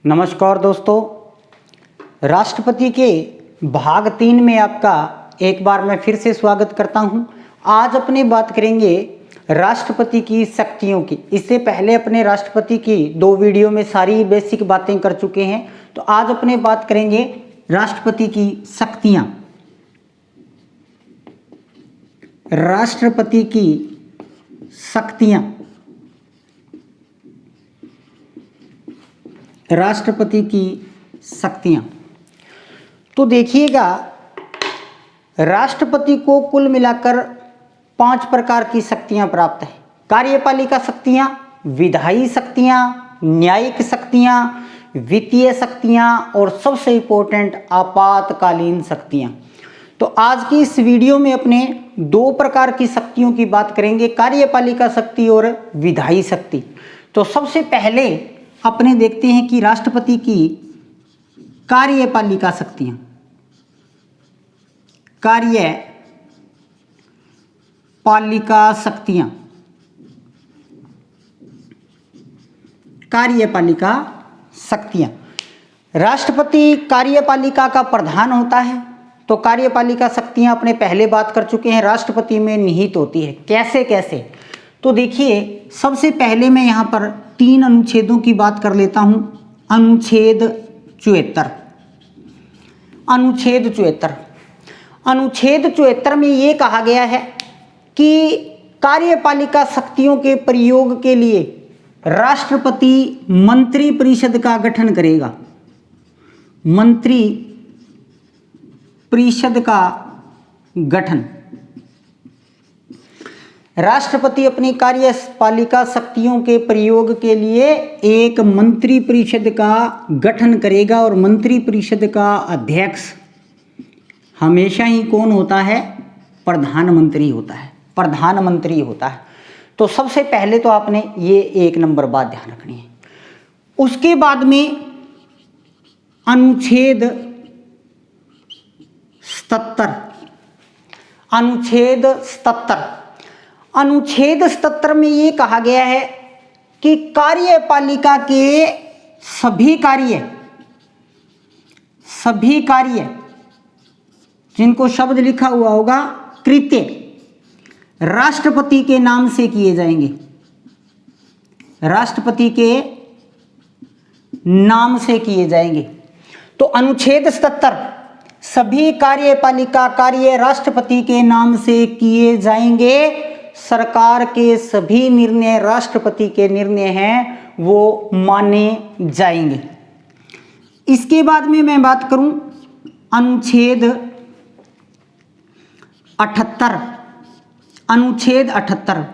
नमस्कार दोस्तों, राष्ट्रपति के भाग 3 में आपका एक बार मैं फिर से स्वागत करता हूं। आज अपने बात करेंगे राष्ट्रपति की शक्तियों की। इससे पहले अपने राष्ट्रपति की 2 वीडियो में सारी बेसिक बातें कर चुके हैं, तो आज अपने बात करेंगे राष्ट्रपति की शक्तियां। राष्ट्रपति की शक्तियां, राष्ट्रपति की शक्तियां। तो देखिएगा, राष्ट्रपति को कुल मिलाकर 5 प्रकार की शक्तियां प्राप्त है। कार्यपालिका शक्तियां, विधायी शक्तियां, न्यायिक शक्तियां, वित्तीय शक्तियां और सबसे इंपॉर्टेंट आपातकालीन शक्तियां। तो आज की इस वीडियो में अपने 2 प्रकार की शक्तियों की बात करेंगे, कार्यपालिका शक्ति और विधायी शक्ति। तो सबसे पहले अपने देखते हैं कि राष्ट्रपति की कार्यपालिका शक्तियां। कार्यपालिका शक्तियां, कार्यपालिका शक्तियां। राष्ट्रपति कार्यपालिका का प्रधान होता है। तो कार्यपालिका शक्तियां अपने पहले बात कर चुके हैं, राष्ट्रपति में निहित होती है। कैसे कैसे? तो देखिए, सबसे पहले मैं यहाँ पर 3 अनुच्छेदों की बात कर लेता हूँ। अनुच्छेद 74। अनुच्छेद 74, अनुच्छेद 74 में ये कहा गया है कि कार्यपालिका शक्तियों के प्रयोग के लिए राष्ट्रपति मंत्रिपरिषद का गठन करेगा। मंत्रिपरिषद का गठन। राष्ट्रपति अपनी कार्यपालिका शक्तियों के प्रयोग के लिए एक मंत्रिपरिषद का गठन करेगा और मंत्रिपरिषद का अध्यक्ष हमेशा ही कौन होता है? प्रधानमंत्री होता है। प्रधानमंत्री होता है। तो सबसे पहले तो आपने ये 1 नंबर बात ध्यान रखनी है। उसके बाद में अनुच्छेद 77। अनुच्छेद 77, अनुच्छेद 77 में ये कहा गया है कि कार्यपालिका के सभी कार्य जिनको शब्द लिखा हुआ होगा कृत्य राष्ट्रपति के नाम से किए जाएंगे। राष्ट्रपति के नाम से किए जाएंगे। तो अनुच्छेद 77, सभी कार्यपालिका कार्य राष्ट्रपति के नाम से किए जाएंगे। सरकार के सभी निर्णय राष्ट्रपति के निर्णय हैं, वो माने जाएंगे। इसके बाद में मैं बात करूं अनुच्छेद 78। अनुच्छेद 78,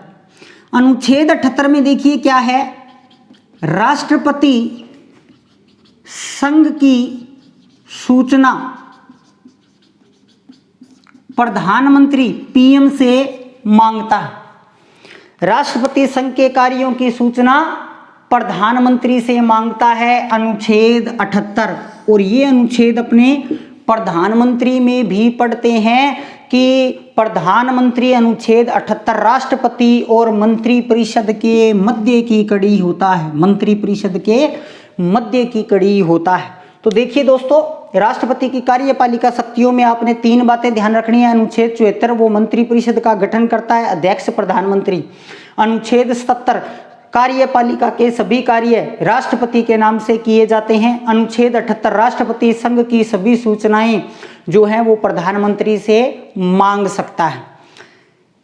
अनुच्छेद 78 में देखिए क्या है? राष्ट्रपति संघ की सूचना प्रधानमंत्री पीएम से मांगता है। राष्ट्रपति संघ के कार्यों की सूचना प्रधानमंत्री से मांगता है। अनुच्छेद 78। और ये अनुच्छेद अपने प्रधानमंत्री में भी पढ़ते हैं कि प्रधानमंत्री अनुच्छेद 78 राष्ट्रपति और मंत्रिपरिषद के मध्य की कड़ी होता है। मंत्रिपरिषद के मध्य की कड़ी होता है। तो देखिए दोस्तों, राष्ट्रपति की कार्यपालिका शक्तियों में आपने 3 बातें ध्यान रखनी है। अनुच्छेद 74, वो मंत्रिपरिषद का गठन करता है, अध्यक्ष प्रधानमंत्री। अनुच्छेद 77, कार्यपालिका के सभी कार्य राष्ट्रपति के नाम से किए जाते हैं। अनुच्छेद 78, राष्ट्रपति संघ की सभी सूचनाएं जो हैं वो प्रधानमंत्री से मांग सकता है।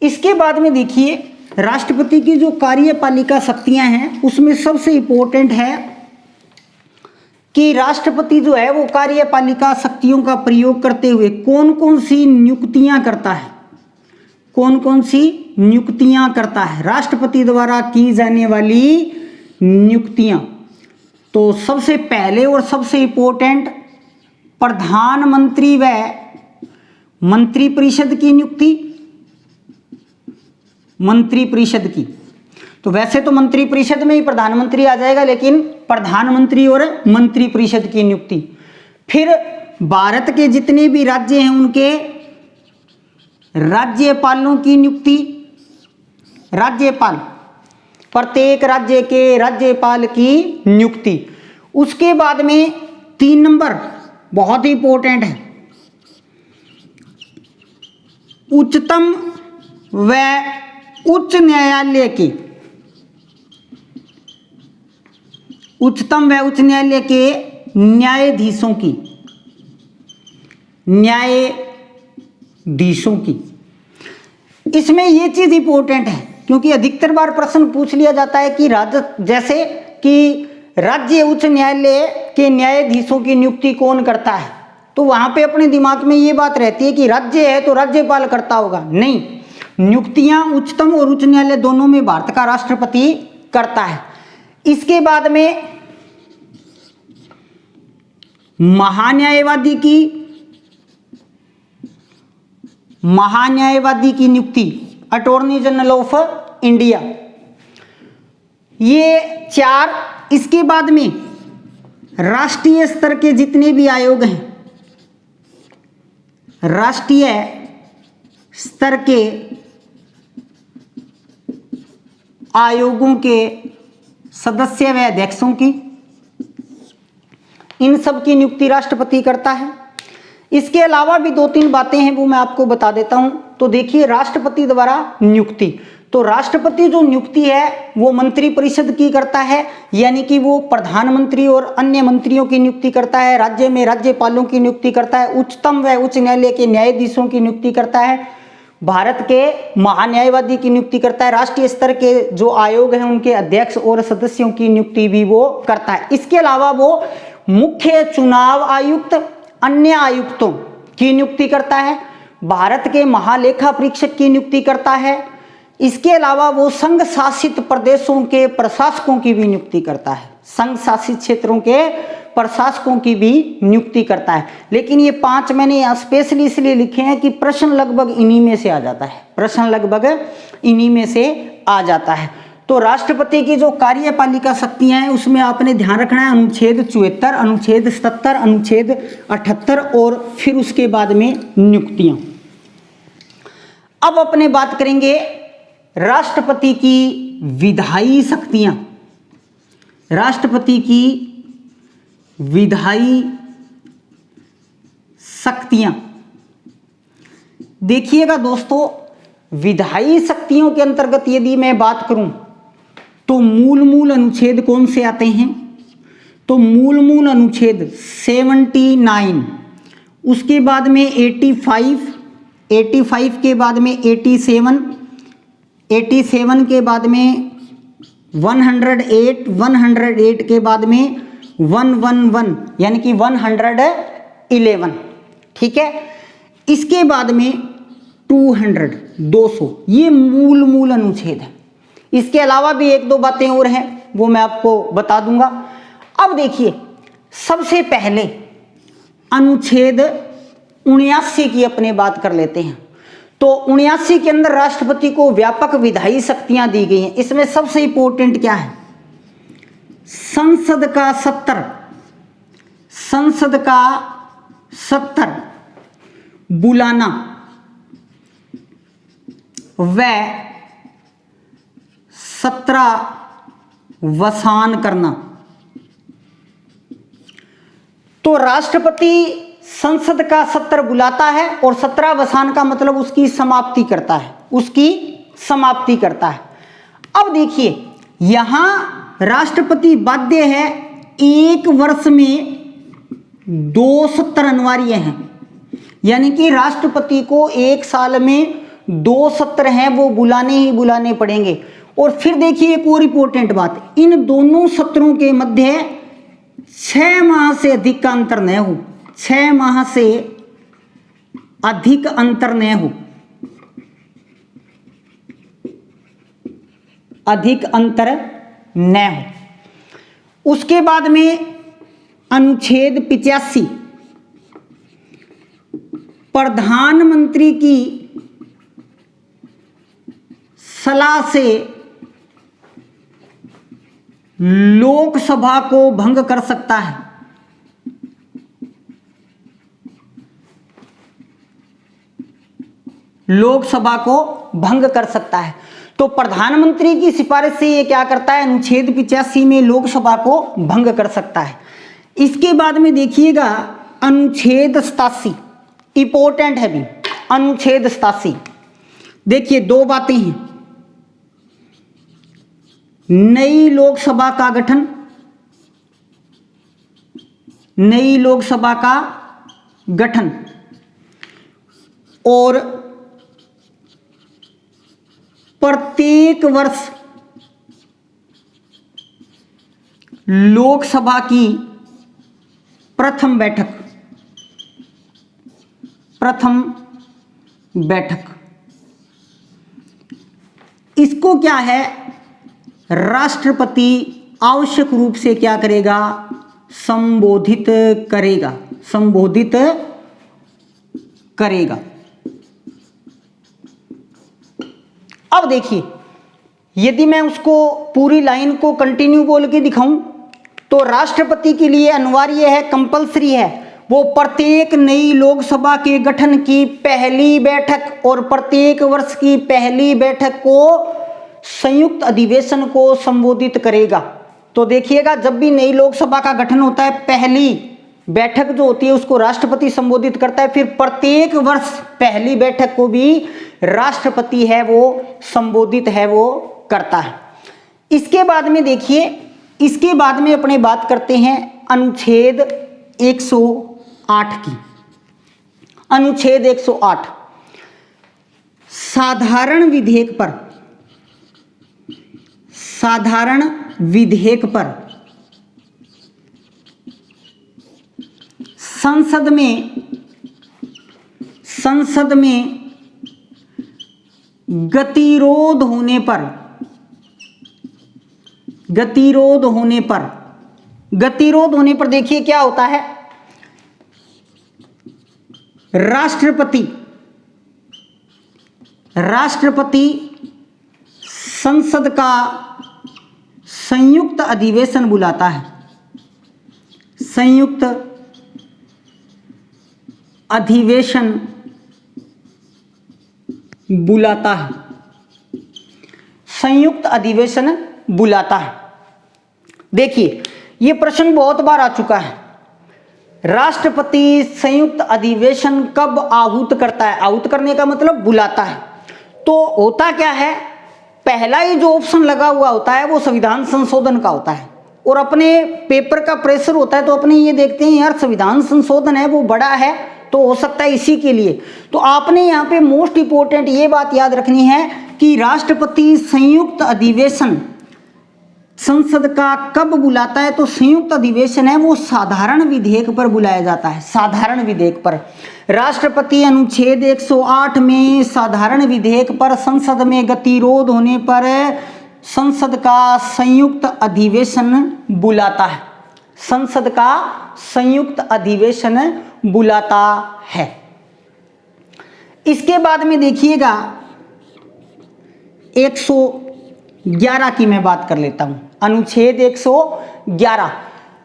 इसके बाद में देखिए, राष्ट्रपति की जो कार्यपालिका शक्तियां हैं उसमें सबसे इंपॉर्टेंट है कि राष्ट्रपति जो है वो कार्यपालिका शक्तियों का प्रयोग करते हुए कौन कौन सी नियुक्तियां करता है। कौन कौन सी नियुक्तियां करता है राष्ट्रपति द्वारा की जाने वाली नियुक्तियां। तो सबसे पहले और सबसे इंपॉर्टेंट, प्रधानमंत्री व मंत्रिपरिषद की नियुक्ति। मंत्रिपरिषद की, तो वैसे तो मंत्रिपरिषद में ही प्रधानमंत्री आ जाएगा, लेकिन प्रधानमंत्री और मंत्रिपरिषद की नियुक्ति। फिर भारत के जितने भी राज्य हैं उनके राज्यपालों की नियुक्ति। राज्यपाल, प्रत्येक राज्य के राज्यपाल की नियुक्ति। उसके बाद में 3 नंबर बहुत ही इंपॉर्टेंट है, उच्चतम व उच्च न्यायालय की, उच्चतम व उच्च न्यायालय के न्यायाधीशों की। इसमें ये चीज इंपॉर्टेंट है क्योंकि अधिकतर बार प्रश्न पूछ लिया जाता है कि जैसे कि राज्य उच्च न्यायालय के न्यायाधीशों की नियुक्ति कौन करता है, तो वहां पे अपने दिमाग में ये बात रहती है कि राज्य है तो राज्यपाल करता होगा। नहीं, नियुक्तियां उच्चतम और उच्च न्यायालय दोनों में भारत का राष्ट्रपति करता है। इसके बाद में महान्यायवादी की नियुक्ति, अटॉर्नी जनरल ऑफ इंडिया, ये 4। इसके बाद में राष्ट्रीय स्तर के जितने भी आयोग हैं, राष्ट्रीय स्तर के आयोगों के सदस्य व अध्यक्षों की, इन सब की नियुक्ति राष्ट्रपति करता है। इसके अलावा भी 2-3 बातें हैं वो मैं आपको बता देता हूं। तो देखिए, राष्ट्रपति द्वारा नियुक्ति, तो राष्ट्रपति जो नियुक्ति है वो मंत्री परिषद की करता है, यानी कि वो प्रधानमंत्री और अन्य मंत्रियों की नियुक्ति करता है, राज्य में राज्यपालों की नियुक्ति करता है, उच्चतम व उच्च न्यायालय के न्यायाधीशों की नियुक्ति करता है, भारत के महान्यायवादी की नियुक्ति करता है, राष्ट्रीय स्तर के जो आयोग हैं उनके अध्यक्ष और सदस्यों की नियुक्ति भी वो करता है। इसके अलावा वो मुख्य चुनाव आयुक्त, अन्य आयुक्तों की नियुक्ति करता है, भारत के महालेखा परीक्षक की नियुक्ति करता है। इसके अलावा वो संघ शासित प्रदेशों के प्रशासकों की भी नियुक्ति करता है, संघ शासित क्षेत्रों के प्रशासकों की भी नियुक्ति करता है। लेकिन ये 5 मैंने यहाँ स्पेशली इसलिए लिखे हैं कि प्रश्न लगभग इन्हीं में से आ जाता है, प्रश्न लगभग इन्हीं में से आ जाता है। तो राष्ट्रपति की जो कार्यपालिका शक्तियां हैं उसमें आपने ध्यान रखना है अनुच्छेद 74, अनुच्छेद 77, अनुच्छेद 78 और फिर उसके बाद में नियुक्तियां। अब अपने बात करेंगे राष्ट्रपति की विधायी शक्तियां, राष्ट्रपति की विधायी शक्तियां। देखिएगा दोस्तों, विधायी शक्तियों के अंतर्गत यदि मैं बात करूं तो मूल अनुच्छेद कौन से आते हैं, तो मूल अनुच्छेद 79, उसके बाद में 85 के बाद में 87 के बाद में 108 के बाद में 111 यानी कि 111, ठीक है। इसके बाद में 200, ये मूल अनुच्छेद है। इसके अलावा भी 1-2 बातें और हैं वो मैं आपको बता दूंगा। अब देखिए, सबसे पहले अनुच्छेद 79 की अपने बात कर लेते हैं। तो 79 के अंदर राष्ट्रपति को व्यापक विधायी शक्तियां दी गई हैं। इसमें सबसे इंपॉर्टेंट क्या है, संसद का सत्र बुलाना व 17 वसान करना। तो राष्ट्रपति संसद का सत्र बुलाता है और 17 वसान का मतलब उसकी समाप्ति करता है। अब देखिए, यहां राष्ट्रपति बाध्य है 1 वर्ष में 2 सत्र अनिवार्य हैं, यानी कि राष्ट्रपति को 1 साल में 2 सत्र हैं वो बुलाने ही बुलाने पड़ेंगे। और फिर देखिए एक और इंपॉर्टेंट बात, इन दोनों सत्रों के मध्य 6 माह से अधिक का अंतर न हो, 6 माह से अधिक अंतर न हो, अधिक अंतर न हो। उसके बाद में अनुच्छेद 85, प्रधानमंत्री की सलाह से लोकसभा को भंग कर सकता है। लोकसभा को भंग कर सकता है। तो प्रधानमंत्री की सिफारिश से ये क्या करता है, अनुच्छेद 85 में लोकसभा को भंग कर सकता है। इसके बाद में देखिएगा अनुच्छेद 87, इंपॉर्टेंट है भी अनुच्छेद 87। देखिए दो बातें हैं, नई लोकसभा का गठन, नई लोकसभा का गठन और प्रत्येक वर्ष लोकसभा की प्रथम बैठक, इसको क्या है, राष्ट्रपति आवश्यक रूप से क्या करेगा, संबोधित करेगा। अब देखिए यदि मैं उसको पूरी लाइन को कंटिन्यू बोल के दिखाऊं तो राष्ट्रपति के लिए अनिवार्य है, कंपलसरी है, वो प्रत्येक नई लोकसभा के गठन की पहली बैठक और प्रत्येक वर्ष की पहली बैठक को संयुक्त अधिवेशन को संबोधित करेगा। तो देखिएगा जब भी नई लोकसभा का गठन होता है, पहली बैठक जो होती है उसको राष्ट्रपति संबोधित करता है, फिर प्रत्येक वर्ष पहली बैठक को भी राष्ट्रपति है वो संबोधित है वो करता है। इसके बाद में देखिए, इसके बाद में अपने बात करते हैं अनुच्छेद 108 की। अनुच्छेद 108 साधारण विधेयक पर संसद में गतिरोध होने पर देखिए क्या होता है, राष्ट्रपति संसद का संयुक्त अधिवेशन बुलाता है, संयुक्त अधिवेशन बुलाता है। देखिए ये प्रश्न बहुत बार आ चुका है, राष्ट्रपति संयुक्त अधिवेशन कब आहूत करता है, आहूत करने का मतलब बुलाता है। तो होता क्या है, पहला ही जो ऑप्शन लगा हुआ होता है वो संविधान संशोधन का होता है, और अपने पेपर का प्रेशर होता है तो अपने ये देखते हैं यार संविधान संशोधन है वो बड़ा है तो हो सकता है इसी के लिए। तो आपने यहाँ पे मोस्ट इंपोर्टेंट ये बात याद रखनी है कि राष्ट्रपति संयुक्त अधिवेशन संसद का कब बुलाता है, तो संयुक्त अधिवेशन है वो साधारण विधेयक पर बुलाया जाता है, साधारण विधेयक पर। राष्ट्रपति अनुच्छेद 108 में साधारण विधेयक पर संसद में गतिरोध होने पर संसद का संयुक्त अधिवेशन बुलाता है, संसद का संयुक्त अधिवेशन बुलाता है। इसके बाद में देखिएगा 111 की मैं बात कर लेता हूं, अनुच्छेद 111।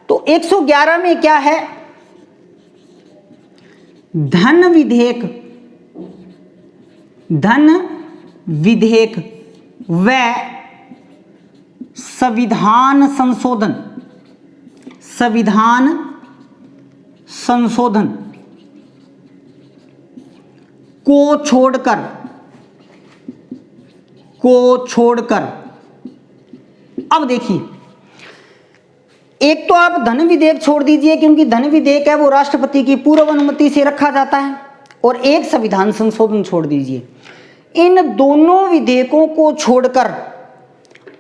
तो 111 में क्या है, धन विधेयक व संविधान संशोधन को छोड़कर अब देखिए, एक तो आप धन विधेयक छोड़ दीजिए क्योंकि धन विधेयक है वो राष्ट्रपति की पूर्व अनुमति से रखा जाता है, और एक संविधान संशोधन छोड़ दीजिए। इन दोनों विधेयकों को छोड़कर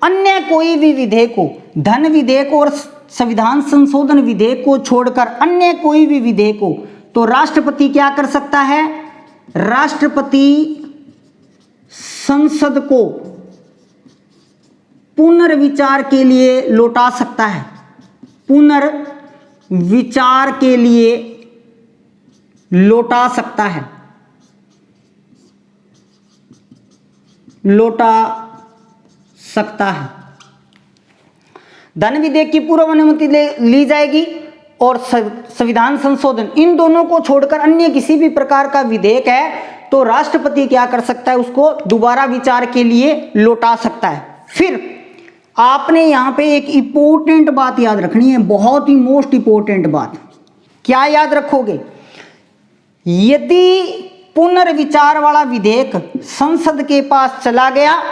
अन्य कोई भी विधेयक हो, धन विधेयक और संविधान संशोधन विधेयक को छोड़कर अन्य कोई भी विधेयक हो, तो राष्ट्रपति क्या कर सकता है, राष्ट्रपति संसद को पुनर्विचार के लिए लौटा सकता है, पुनर्विचार के लिए लौटा सकता है, धन विधेयक की पूर्व अनुमति ली जाएगी और संविधान संशोधन, इन दोनों को छोड़कर अन्य किसी भी प्रकार का विधेयक है तो राष्ट्रपति क्या कर सकता है, उसको दोबारा विचार के लिए लौटा सकता है। फिर आपने यहां पे एक इंपॉर्टेंट बात याद रखनी है, बहुत ही मोस्ट इंपॉर्टेंट बात। क्या याद रखोगे? यदि पुनर्विचार वाला विधेयक संसद के पास चला गया,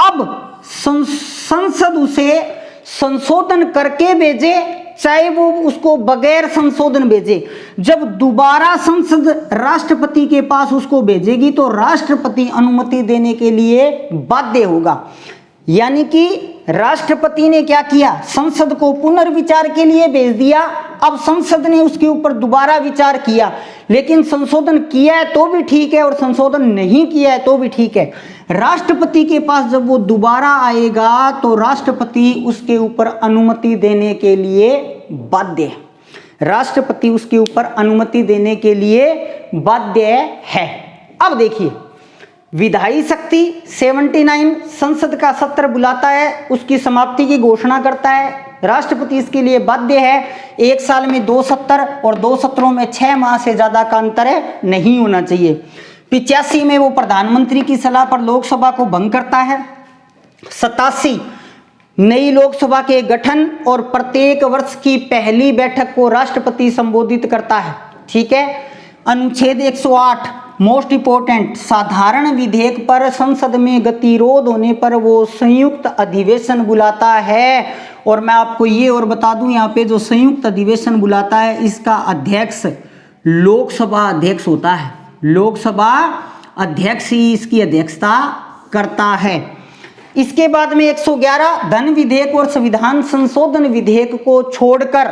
अब संसद उसे संशोधन करके भेजे, चाहे वो उसको बगैर संशोधन भेजे, जब दोबारा संसद राष्ट्रपति के पास उसको भेजेगी तो राष्ट्रपति अनुमति देने के लिए बाध्य होगा। यानी कि राष्ट्रपति ने क्या किया, संसद को पुनर्विचार के लिए भेज दिया, अब संसद ने उसके ऊपर दोबारा विचार किया, लेकिन संशोधन किया है तो भी ठीक है और संशोधन नहीं किया है तो भी ठीक है। राष्ट्रपति के पास जब वो दोबारा आएगा तो राष्ट्रपति उसके ऊपर अनुमति देने के लिए बाध्य है। राष्ट्रपति उसके ऊपर अनुमति देने के लिए बाध्य है। अब देखिए, विधायी शक्ति 79 संसद का सत्र बुलाता है, उसकी समाप्ति की घोषणा करता है, राष्ट्रपति इसके लिए बाध्य है। एक साल में 2 सत्र और 2 सत्रों में 6 माह से ज्यादा का अंतर नहीं होना चाहिए। 85 में वो प्रधानमंत्री की सलाह पर लोकसभा को भंग करता है। 87 नई लोकसभा के गठन और प्रत्येक वर्ष की पहली बैठक को राष्ट्रपति संबोधित करता है। ठीक है। अनुच्छेद 108 मोस्ट इंपोर्टेंट, साधारण विधेयक पर संसद में गतिरोध होने पर वो संयुक्त अधिवेशन बुलाता है। और मैं आपको ये और बता दूं, यहाँ पे जो संयुक्त अधिवेशन बुलाता है इसका अध्यक्ष लोकसभा अध्यक्ष होता है। लोकसभा अध्यक्ष ही इसकी अध्यक्षता करता है। इसके बाद में 111 धन विधेयक और संविधान संशोधन विधेयक को छोड़कर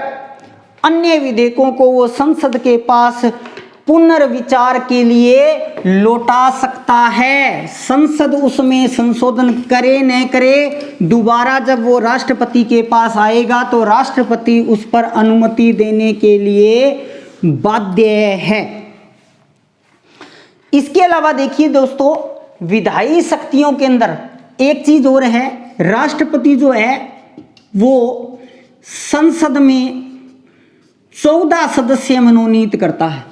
अन्य विधेयकों को वो संसद के पास पुनर्विचार के लिए लौटा सकता है। संसद उसमें संशोधन करे न करे, दोबारा जब वो राष्ट्रपति के पास आएगा तो राष्ट्रपति उस पर अनुमति देने के लिए बाध्य है। इसके अलावा देखिए दोस्तों, विधायी शक्तियों के अंदर एक चीज और है, राष्ट्रपति जो है वो संसद में 14 सदस्य मनोनीत करता है।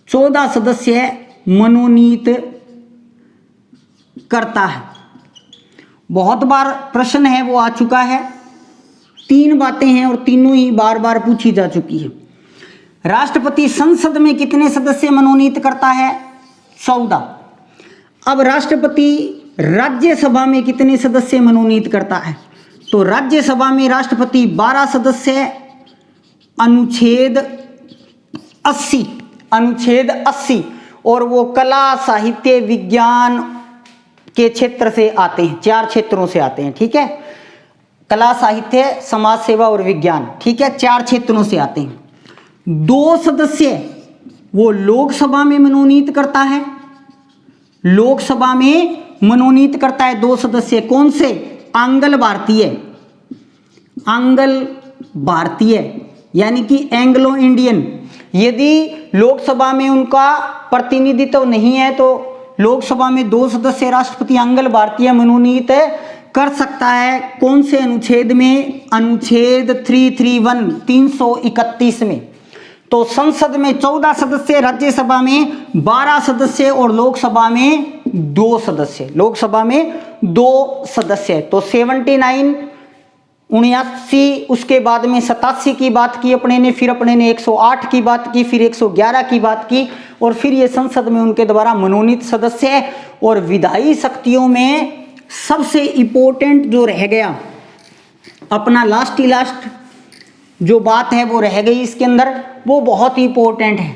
14 सदस्य मनोनीत करता है। बहुत बार प्रश्न है वो आ चुका है, 3 बातें हैं और तीनों ही बार बार पूछी जा चुकी है। राष्ट्रपति संसद में कितने सदस्य मनोनीत करता है? 14। अब राष्ट्रपति राज्यसभा में कितने सदस्य मनोनीत करता है? तो राज्यसभा में राष्ट्रपति 12 सदस्य, अनुच्छेद 80 और वो कला साहित्य विज्ञान के क्षेत्र से आते हैं, 4 क्षेत्रों से आते हैं। ठीक है, कला साहित्य समाज सेवा और विज्ञान, ठीक है, 4 क्षेत्रों से आते हैं। 2 सदस्य वो लोकसभा में मनोनीत करता है, लोकसभा में मनोनीत करता है 2 सदस्य। कौन से? आंग्ल भारतीय यानी कि एंग्लो इंडियन। यदि लोकसभा में उनका प्रतिनिधित्व नहीं है तो लोकसभा में 2 सदस्य राष्ट्रपति आंग्ल भारतीय मनोनीत कर सकता है। कौन से अनुच्छेद में? अनुच्छेद 331 में। तो संसद में 14 सदस्य, राज्यसभा में 12 सदस्य और लोकसभा में 2 सदस्य। लोकसभा में 2 सदस्य। तो 79, 79, उसके बाद में 87 की बात की अपने ने, फिर अपने ने 108 की बात की, फिर 111 की बात की और फिर ये संसद में उनके द्वारा मनोनीत सदस्य है। और विधायी शक्तियों में सबसे इंपॉर्टेंट जो रह गया, अपना लास्ट जो बात है वो रह गई इसके अंदर, वो बहुत ही इंपॉर्टेंट है।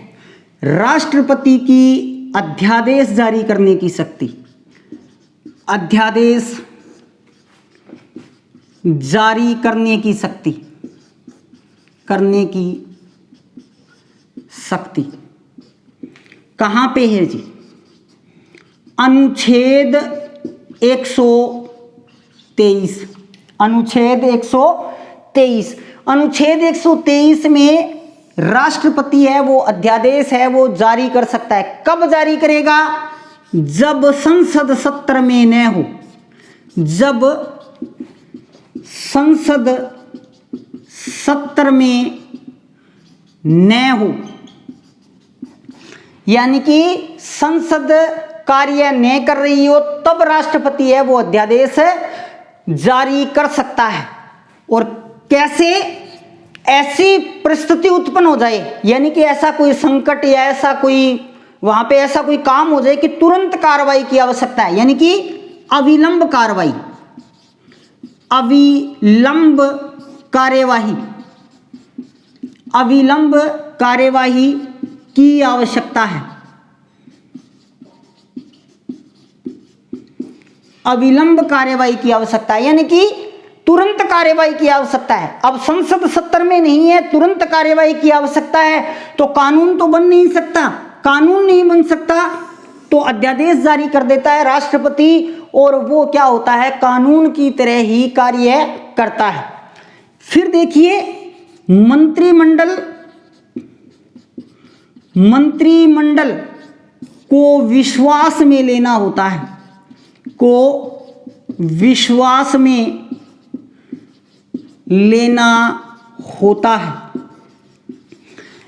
राष्ट्रपति की अध्यादेश जारी करने की शक्ति। अध्यादेश जारी करने की शक्ति, कहां पे है जी? अनुच्छेद 123। अनुच्छेद 123। अनुच्छेद 123 में राष्ट्रपति है वो अध्यादेश है वो जारी कर सकता है। कब जारी करेगा? जब संसद सत्र में न हो। जब संसद सत्र में न हो। यानी कि संसद कार्य नहीं कर रही हो तब राष्ट्रपति है वो अध्यादेश जारी कर सकता है। और कैसे? ऐसी परिस्थिति उत्पन्न हो जाए, यानी कि ऐसा कोई संकट या ऐसा कोई वहां पे ऐसा कोई काम हो जाए कि तुरंत कार्रवाई की आवश्यकता है, यानी कि अविलंब कार्रवाई, अविलंब कार्यवाही, अविलंब कार्यवाही की आवश्यकता है, अविलंब कार्यवाही की आवश्यकता है, यानी कि तुरंत कार्यवाही की आवश्यकता है। अब संसद सत्र में नहीं है, तुरंत कार्यवाही की आवश्यकता है, तो कानून तो बन नहीं सकता, कानून नहीं बन सकता तो अध्यादेश जारी कर देता है राष्ट्रपति, और वो क्या होता है, कानून की तरह ही कार्य करता है। फिर देखिए मंत्रिमंडल को विश्वास में लेना होता है, को विश्वास में लेना होता है,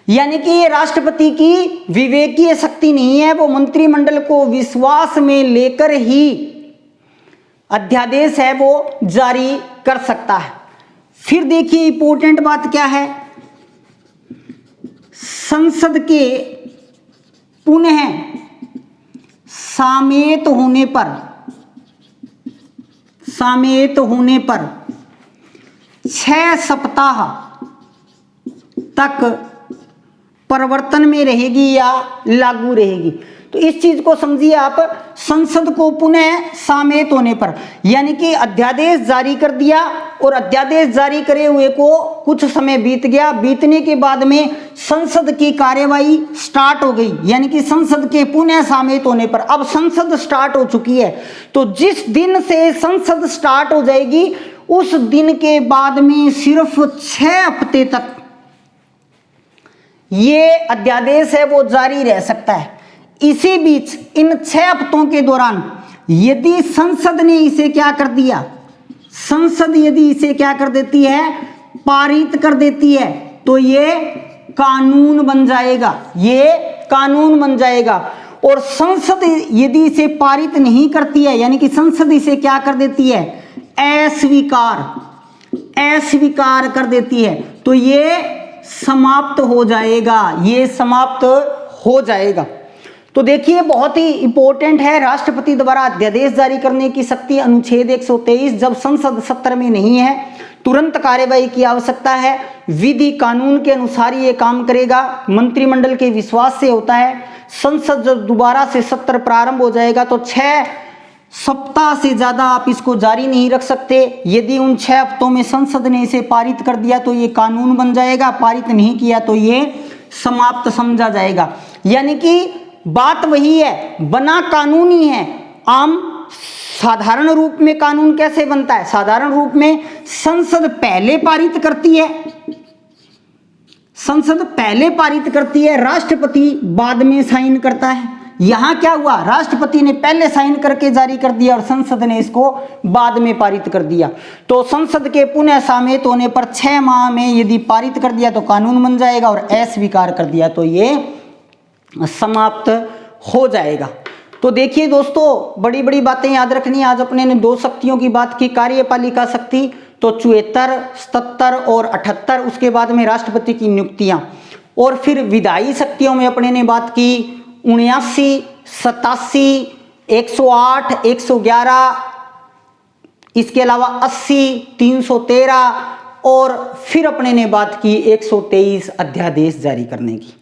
यानी कि ये राष्ट्रपति की विवेकीय शक्ति नहीं है, वो मंत्रिमंडल को विश्वास में लेकर ही अध्यादेश है वो जारी कर सकता है। फिर देखिए इंपॉर्टेंट बात क्या है, संसद के पुनः सामयिक होने पर 6 सप्ताह तक परिवर्तन में रहेगी या लागू रहेगी। तो इस चीज को समझिए आप, संसद को पुनः सामयिक होने पर, यानी कि अध्यादेश जारी कर दिया और अध्यादेश जारी करे हुए को कुछ समय बीत गया, बीतने के बाद में संसद की कार्यवाही स्टार्ट हो गई, यानी कि संसद के पुनः सामयिक होने पर अब संसद स्टार्ट हो चुकी है, तो जिस दिन से संसद स्टार्ट हो जाएगी उस दिन के बाद में सिर्फ 6 हफ्ते तक ये अध्यादेश है वो जारी रह सकता है। इसी बीच इन 6 हफ्तों के दौरान यदि संसद ने इसे क्या कर दिया, संसद यदि इसे क्या कर देती है, पारित कर देती है, तो ये कानून बन जाएगा, ये कानून बन जाएगा। और संसद यदि इसे पारित नहीं करती है, यानी कि संसद इसे क्या कर देती है, अस्वीकार कर देती है, तो ये समाप्त हो जाएगा, ये समाप्त हो जाएगा। तो देखिए बहुत ही इंपॉर्टेंट है, राष्ट्रपति द्वारा अध्यादेश जारी करने की शक्ति अनुच्छेद 123, जब संसद सत्र में नहीं है तुरंत कार्यवाही की आवश्यकता है, विधि कानून के अनुसार ये काम करेगा, मंत्रिमंडल के विश्वास से होता है। संसद जब दोबारा से सत्र प्रारंभ हो जाएगा तो 6 सप्ताह से ज्यादा आप इसको जारी नहीं रख सकते। यदि उन 6 हफ्तों में संसद ने इसे पारित कर दिया तो ये कानून बन जाएगा, पारित नहीं किया तो ये समाप्त समझा जाएगा। यानी कि बात वही है, बना कानून ही है। आम साधारण रूप में कानून कैसे बनता है, साधारण रूप में संसद पहले पारित करती है, संसद पहले पारित करती है, राष्ट्रपति बाद में साइन करता है। यहां क्या हुआ, राष्ट्रपति ने पहले साइन करके जारी कर दिया और संसद ने इसको बाद में पारित कर दिया। तो संसद के पुनः सामयिक होने पर 6 माह में यदि पारित कर दिया तो कानून बन जाएगा, और अस्वीकार कर दिया तो ये समाप्त हो जाएगा। तो देखिए दोस्तों, बड़ी बड़ी बातें याद रखनी। आज अपने ने 2 शक्तियों की बात की, कार्यपालिका शक्ति तो 74, 77 और 78, उसके बाद में राष्ट्रपति की नियुक्तियां, और फिर विधायी शक्तियों में अपने ने बात की 79, 87, 108, 111, इसके अलावा 80, 313, और फिर अपने ने बात की 123 अध्यादेश जारी करने की।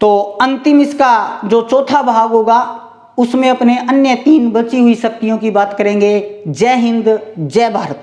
तो अंतिम इसका जो चौथा भाग होगा उसमें अपने अन्य 3 बची हुई शक्तियों की बात करेंगे। जय हिंद, जय भारत।